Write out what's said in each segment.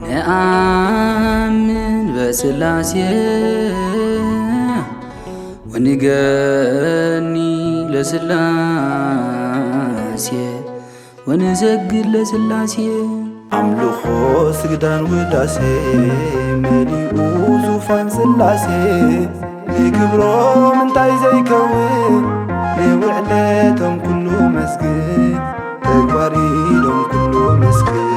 نآمن بسلاسي ونغني لسلاسي ونسجد لسلاسي أملخو سجدان وداسي مليئو زوفان سلاسي نكبرو من تاي زي كون لوعلتهم كله مسكين تكبري لهم كله مسكين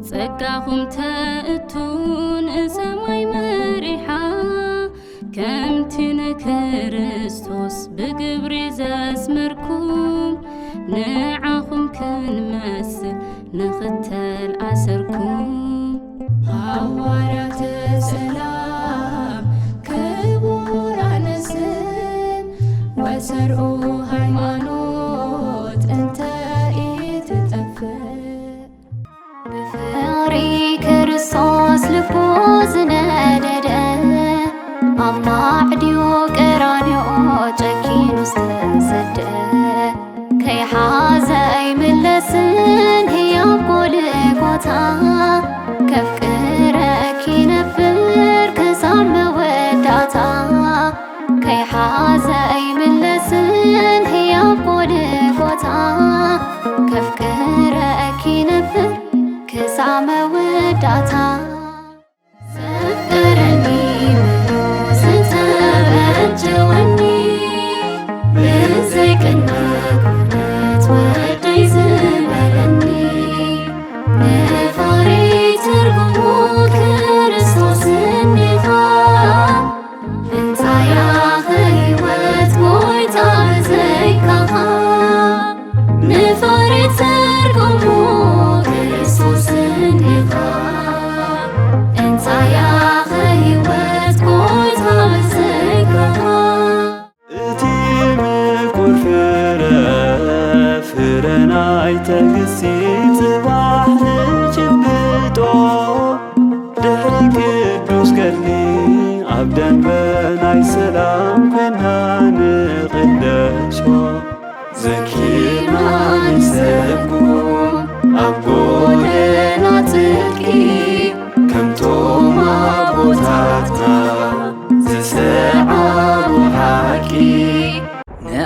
ጸጋኹም ተእቱን ሰማይ መሪሓ ከምቲ ንክርስቶስ ብግብሪ ዘስመርኩም ንዓኹም ክንመስል ንኽተል ኣሰርኩም ሃዋርያተ ሰላም ክቡራነ ስም ወሰርኡ ሃይማኖት እንተ ኢትጠፍእ ክርስቶስ ልቦ ዝነደደ ኣብ ማዕድዮ ቀራንዮ ጨኪኑ ዝተሰደአ ከይሓዘ ኣይምለስን ህያው ጎልጎታ ከፍቅረኪ ነብር ክሳብ መወዳእታ ከይሓዘ ኣይምለስን ህያው ጎልጎታ ከፍቅረኪ ነብር ክሳብ መወዳእታ ሰፈረኒ ብሎ ዝተበጀወኒ ብዘይቅና ኩነት ወደይ ዝበለኒ ንፋሬ ትርጉሙ ክርስቶስ እኒኻ እንታይ ያኸ ህይወት ጎይታ ብዘይካኻ ንፋሬ ትርጉሙ ክርስቶስ እኒኻ እንታይ ያኸ ህይወት ጎይታ ብዘይካኻ እቲ ምቁር ፍረ ናይ ትዕግስቲ ጽባሕ ንጭብጦ ድሕሪ ቅዱስ ገድሊ ኣብ ደንበ ናይ ሰላም ኮይንና ንቕደሶ ዘኪርና ንሰብኩም ኣብ ጎደና ጽድቂ ከምቶም ኣቦታትና ዝሰዓቡ ሓቂ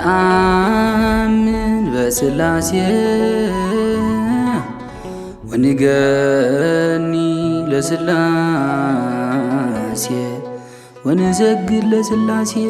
نآمن بسلاسي ونغني لسلاسي ونسجد لسلاسي